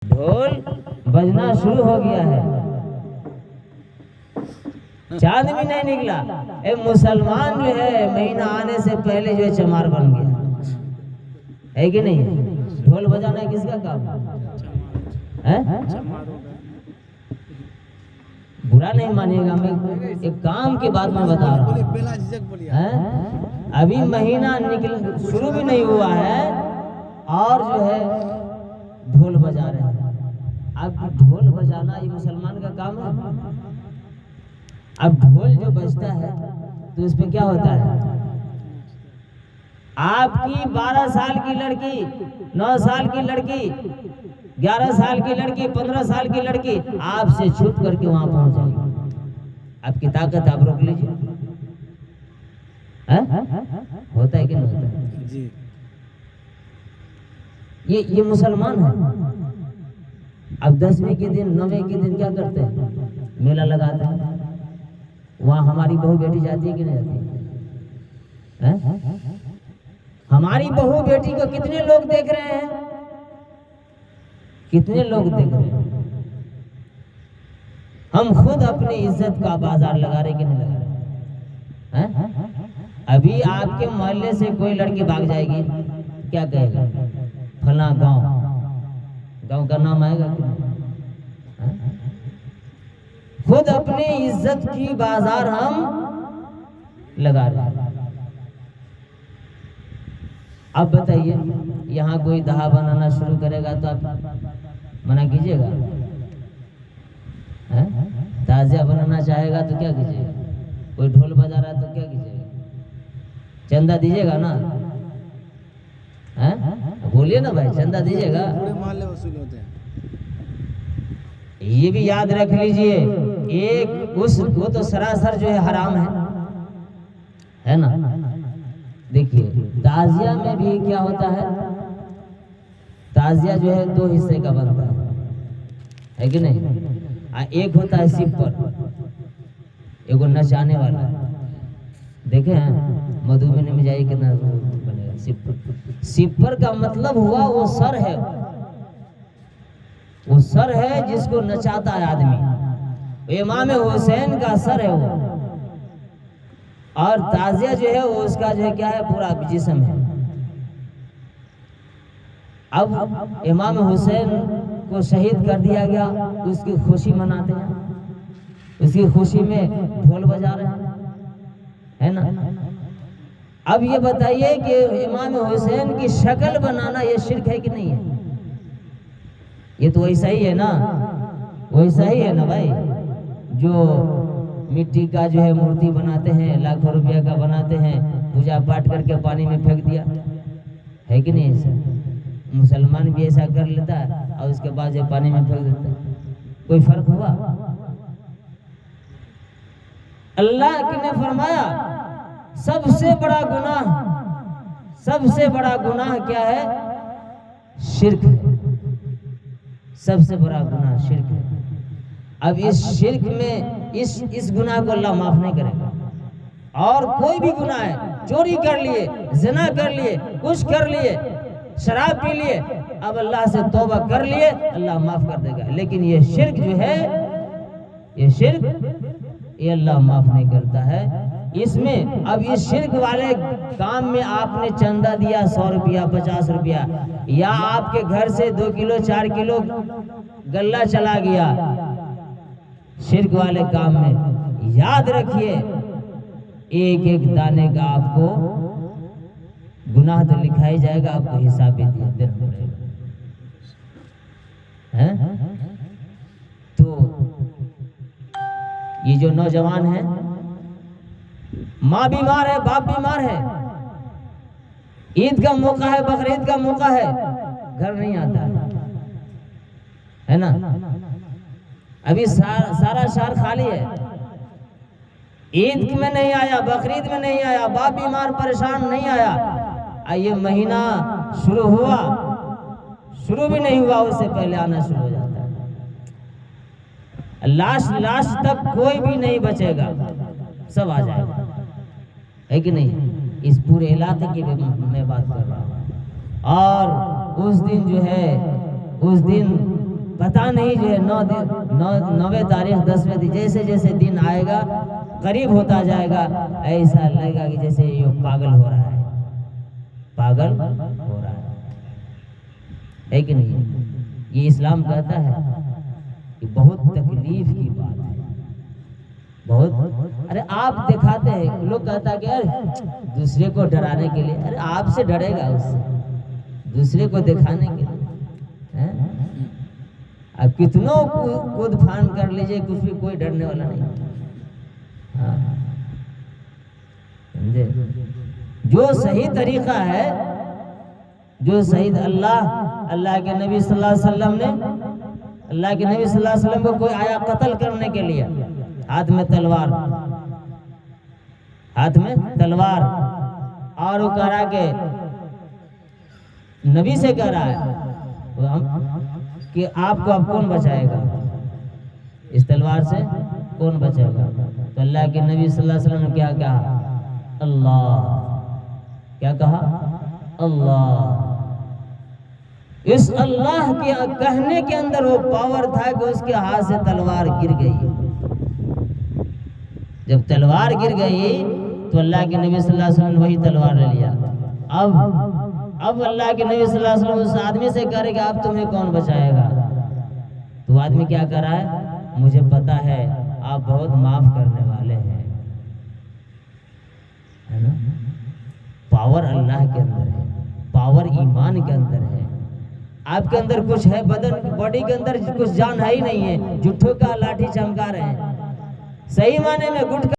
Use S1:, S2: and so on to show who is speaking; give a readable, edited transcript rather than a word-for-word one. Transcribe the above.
S1: ढोल बजना शुरू हो गया है, चांद भी नहीं निकला। ए मुसलमान जो है महीना आने से पहले जो है चमार बन गया है कि नहीं? ढोल बजाना किसका काम है? बुरा नहीं मानिएगा, मैं एक काम की बात मैं बता रहा हूँ। अभी महीना निकल शुरू भी नहीं हुआ है और जो है ढोल बजा रहे हैं। अब ढोल बजाना ये मुसलमान का काम है? अब ढोल जो बजता है तो इसमें क्या होता है? आपकी 12 साल की लड़की, 9 साल की लड़की, 11 साल की लड़की, 15 साल की लड़की आपसे छुप करके वहां पहुंच जाएगी। आपकी ताकत आप रोक लीजिए। होता है कि नहीं होता है?
S2: जी।
S1: ये मुसलमान है। अब 10वीं के दिन 9वें के दिन क्या करते हैं? मेला लगाते हैं। वहां हमारी बहू बेटी जाती है कि नहीं जाती है? हमारी बहू बेटी को कितने लोग देख रहे हैं? कितने लोग देख रहे हैं? हम खुद अपनी इज्जत का बाजार लगा रहे कि नहीं लगा रहे? अभी आपके मोहल्ले से कोई लड़की भाग जाएगी, क्या कहेगा? फला गांव का नाम आएगा कि नहीं? खुद अपनी इज्जत की बाजार हम लगा रहे हैं। अब बताइए, यहाँ कोई दहा बनाना शुरू करेगा तो आप मना कीजिएगा? ताजिया बनाना चाहेगा तो क्या कीजिएगा? कोई ढोल बजा रहा है तो क्या कीजिएगा? चंदा दीजिएगा ना? बोलिए ना भाई, चंदा दीजिएगा?
S2: पूरे मोहल्ले वसूल होते हैं।
S1: ये भी याद रख लीजिए, एक वो तो सरासर जो है हराम है ना? देखिए ताजिया में भी क्या होता है? ताजिया जो है 2 हिस्से का बनता है कि नहीं? एक होता है सिपर, एगो नचाने वाला। देखे हैं मधुबनी में जाइए कितना बनेगा सिपर। सिपर का मतलब हुआ वो सर है, वो सर है जिसको नचाता है आदमी। इमाम हुसैन का सर है वो। और ताजिया जो है वो उसका जो है क्या है? पूरा जिस्म है। अब इमाम हुसैन को शहीद कर दिया गया, उसकी खुशी मनाते हैं, उसकी खुशी में ढोल बजा रहे हैं, है ना? अब ये बताइए कि इमाम हुसैन की शक्ल बनाना ये शिर्क है कि नहीं है? ये तो वैसा ही है ना, वैसा ही है ना भाई। जो मिट्टी का जो है मूर्ति बनाते हैं, लाखों रुपया का बनाते हैं, पूजा पाठ करके पानी में फेंक दिया, है कि नहीं? ऐसा मुसलमान भी ऐसा कर लेता है और उसके बाद जो पानी में फेंक देता है। कोई फर्क हुआ? अल्लाह ने फरमाया सबसे बड़ा गुनाह, सबसे बड़ा गुनाह क्या है? शिर्क है। सबसे बड़ा गुनाह शिर्क है। अब इस शिर्क में इस गुनाह को अल्लाह माफ नहीं करेगा। और कोई भी गुनाह है, चोरी कर लिए, ज़िना कर लिए, कुछ कर लिए, शराब पी लिए, अब अल्लाह से तौबा कर लिए, अल्लाह माफ कर देगा। लेकिन ये शिर्क जो है, ये शिर्क ये अल्लाह माफ नहीं करता है। इसमें अब इस शिर्क वाले काम में आपने चंदा दिया 100 रुपया, 50 रुपया, या आपके घर से 2 किलो 4 किलो गल्ला चला गया, शिर्क वाले काम में याद रखिए एक एक दाने का आपको गुनाह तो लिखा ही जाएगा, आपको हिसाब भी देना पड़ेगा। तो ये जो नौजवान है, माँ बीमार है, बाप बीमार है, ईद का मौका है, बकरीद का मौका है, घर नहीं आता है ना? अभी सारा शहर खाली है। ईद में नहीं आया, बकरीद में नहीं आया, बाप बीमार परेशान नहीं आया। ये महीना शुरू हुआ, शुरू भी नहीं हुआ उससे पहले आना शुरू हो जाता है। लास्ट तक कोई भी नहीं बचेगा, सब आ जाएगा, है कि नहीं? इस पूरे इलाके की मैं बात कर रहा हूँ। और उस दिन जो है, उस दिन पता नहीं जो है 9वें तारीख 10वें दिन जैसे जैसे दिन आएगा करीब होता जाएगा, ऐसा लगेगा कि जैसे ये पागल हो रहा है, पागल हो रहा है कि नहीं? ये इस्लाम कहता है कि बहुत तकलीफ की बात है, बहुत। अरे आप दिखाते हैं, लोग कहता है कि अरे दूसरे को डराने के लिए, अरे आपसे डरेगा उससे, दूसरे को दिखाने के लिए हैं? अब कितनों कूद फान कर लीजिए, कुछ भी कोई डरने वाला नहीं। हाँ, समझे? जो सही तरीका है, जो सही अल्लाह के नबी सल्लल्लाहु अलैहि वसल्लम ने, अल्लाह के नबी सल्लल्लाहु अलैहि वसल्लम को कोई आया कत्ल करने के लिए, हाथ में तलवार, हाथ में तलवार, और वो कह रहा के नबी से कह रहा है कि आपको अब कौन बचाएगा, इस तलवार से कौन बचाएगा? तो अल्लाह के नबी सल्लल्लाहु अलैहि वसल्लम ने क्या कहा? अल्लाह। क्या कहा? अल्लाह। इस अल्लाह के कहने के अंदर वो पावर था कि उसके हाथ से तलवार गिर गई। जब तलवार गिर गई तो अल्लाह के नबी सल्लल्लाहु अलैहि वसल्लम ने वही तलवार ले लिया। अब अल्लाह के नबी सल्लल्लाहु अलैहि वसल्लम उस आदमी से कह रहे कि आप तुम्हें कौन बचाएगा? तो आदमी क्या कर रहा है? मुझे पता है आप बहुत माफ करने वाले हैं, है ना? पावर अल्लाह के अंदर है, पावर ईमान के अंदर है। आपके अंदर कुछ है, बदन बॉडी के अंदर कुछ जान है ही नहीं है, झूठों का लाठी चमका रहे हैं। सही माने में गुट